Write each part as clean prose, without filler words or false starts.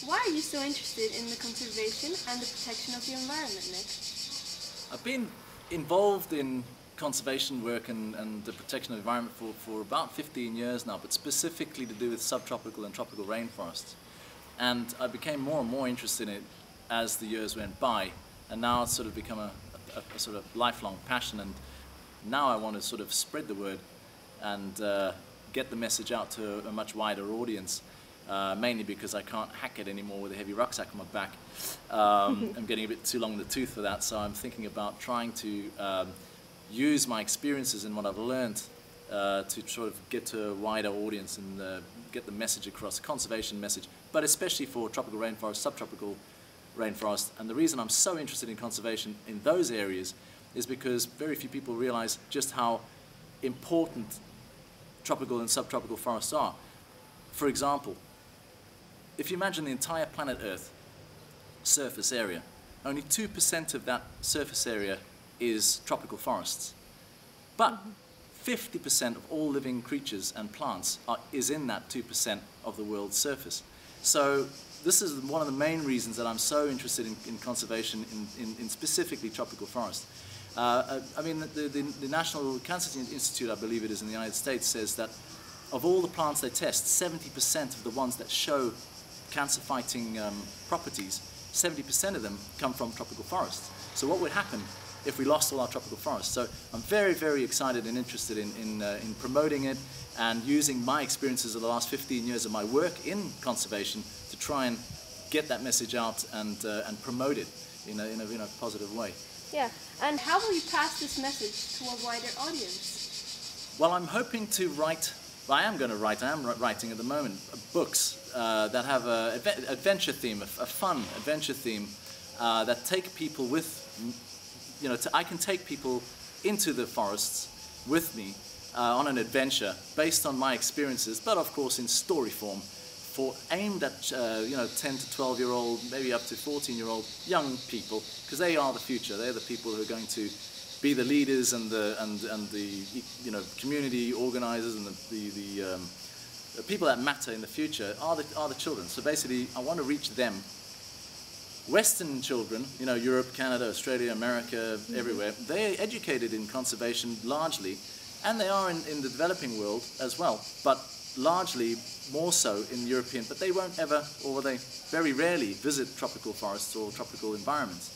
Why are you so interested in the conservation and the protection of the environment, Nick? I've been involved in conservation work and the protection of the environment for about 15 years now, but specifically to do with subtropical and tropical rainforests. And I became more and more interested in it as the years went by, and now it's sort of become a sort of lifelong passion, and now I want to sort of spread the word and get the message out to a much wider audience. Mainly because I can't hack it anymore with a heavy rucksack on my back. I'm getting a bit too long in the tooth for that, so I'm thinking about trying to use my experiences and what I've learned to sort of get to a wider audience and get the message across, the conservation message, but especially for tropical rainforest, subtropical rainforest. And the reason I'm so interested in conservation in those areas is because very few people realize just how important tropical and subtropical forests are. For example, if you imagine the entire planet Earth surface area, only 2% of that surface area is tropical forests. But 50% of all living creatures and plants is in that 2% of the world's surface. So this is one of the main reasons that I'm so interested in conservation in specifically tropical forests. I mean, the National Cancer Institute, I believe it is in the United States, says that of all the plants they test, 70% of the ones that show cancer-fighting properties, 70% of them come from tropical forests. So what would happen if we lost all our tropical forests? So I'm very, very excited and interested in promoting it and using my experiences of the last 15 years of my work in conservation to try and get that message out and promote it in a positive way. Yeah, and how will you pass this message to a wider audience? Well, I'm hoping to write. I am writing at the moment books that have an adventure theme, a fun adventure theme that take people with, I can take people into the forests with me on an adventure based on my experiences, but of course in story form, aimed at 10 to 12-year-old, maybe up to 14-year-old young people, because they are the future. They're the people who are going to be the leaders and the community organizers and the people that matter in the future are the children. So basically, I want to reach them. Western children, Europe, Canada, Australia, America, everywhere, they're educated in conservation largely, and they are in the developing world as well, but largely more so in European, but they won't ever, or they very rarely visit tropical forests or tropical environments.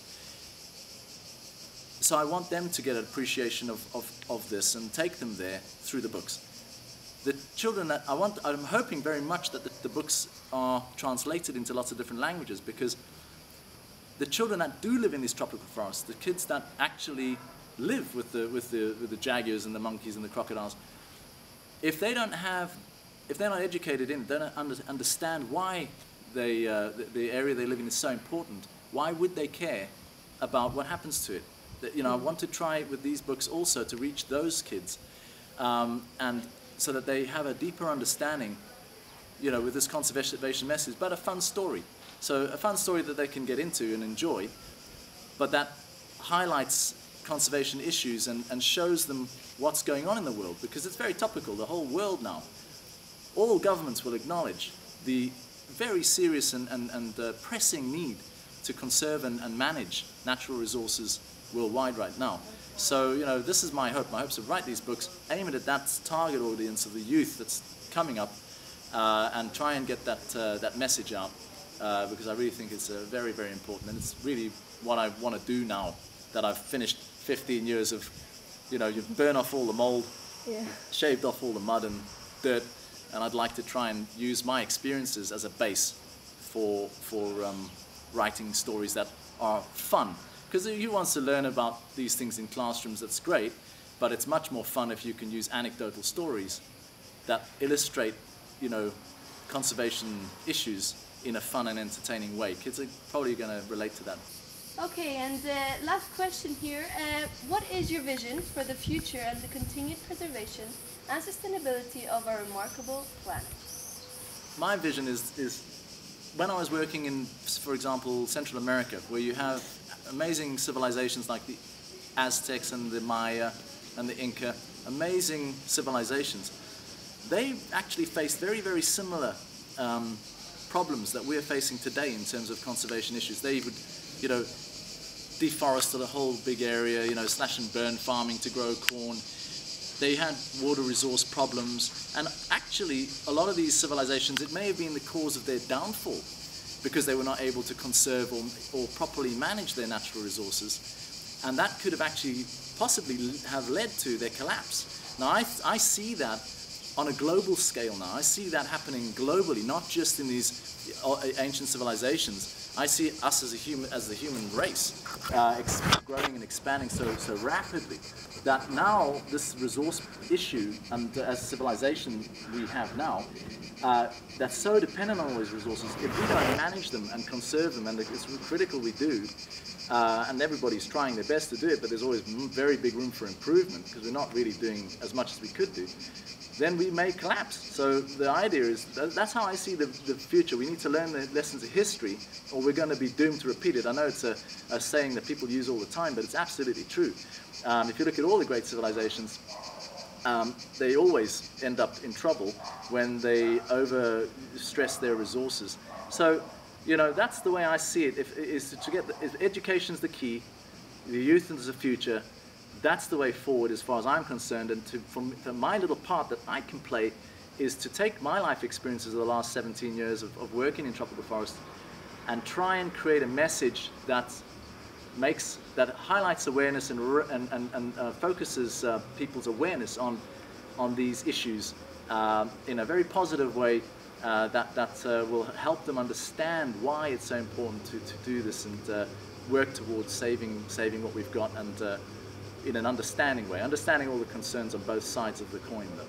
So I want them to get an appreciation of this and take them there through the books. The children that I'm hoping very much that the books are translated into lots of different languages, because the children that do live in these tropical forests, the kids that actually live with the jaguars and the monkeys and the crocodiles, if they're not educated in it, they don't understand why the area they live in is so important, why would they care about what happens to it? I want to try with these books also to reach those kids, and so that they have a deeper understanding, with this conservation message, but a fun story. So a fun story that they can get into and enjoy, but that highlights conservation issues and shows them what's going on in the world, because it's very topical, the whole world now. All governments will acknowledge the very serious and pressing need to conserve and manage natural resources worldwide right now. So, this is my hope. My hope is to write these books, aim it at that target audience of the youth that's coming up, and try and get that message out, because I really think it's very, very important, and it's really what I want to do now that I've finished 15 years of, you've burned off all the mold, shaved off all the mud and dirt, and I'd like to try and use my experiences as a base for writing stories that are fun. Because who wants to learn about these things in classrooms? That's great, but it's much more fun if you can use anecdotal stories that illustrate, conservation issues in a fun and entertaining way. Kids are probably going to relate to that. Okay, and last question here. What is your vision for the future and the continued preservation and sustainability of our remarkable planet? My vision is when I was working in, for example, Central America, where you have amazing civilizations like the Aztecs and the Maya and the Inca, amazing civilizations. They actually faced very, very similar problems that we're facing today in terms of conservation issues. They would, you know, deforest a whole big area, you know, slash and burn farming to grow corn. They had water resource problems, and actually a lot of these civilizations, it may have been the cause of their downfall because they were not able to conserve or properly manage their natural resources, and that could have actually possibly have led to their collapse. Now I see that on a global scale now. I see that happening globally, not just in these ancient civilizations. I see us as the human race growing and expanding so rapidly that now this resource issue, and as civilization we have now, that's so dependent on all these resources, if we don't manage them and conserve them, and it's critical we do, and everybody's trying their best to do it, but there's always very big room for improvement because we're not really doing as much as we could do, then we may collapse. So the idea is, that's how I see the future. We need to learn the lessons of history, or we're going to be doomed to repeat it. I know it's a saying that people use all the time, but it's absolutely true. If you look at all the great civilizations, they always end up in trouble when they overstress their resources. So, you know, that's the way I see it. If education's the key, the youth is the future. That's the way forward as far as I'm concerned, and for my little part that I can play is to take my life experiences of the last 17 years of working in tropical forest and try and create a message that highlights awareness and focuses people's awareness on these issues in a very positive way that will help them understand why it's so important to do this and work towards saving what we've got, and in an understanding way, understanding all the concerns on both sides of the coin though.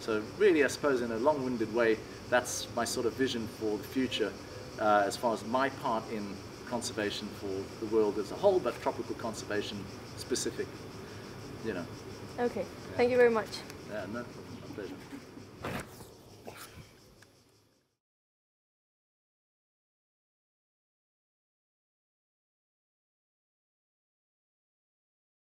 So really, I suppose in a long-winded way, that's my sort of vision for the future as far as my part in conservation for the world as a whole, but tropical conservation specific, you know. Okay, thank you very much. Yeah, no problem, my pleasure.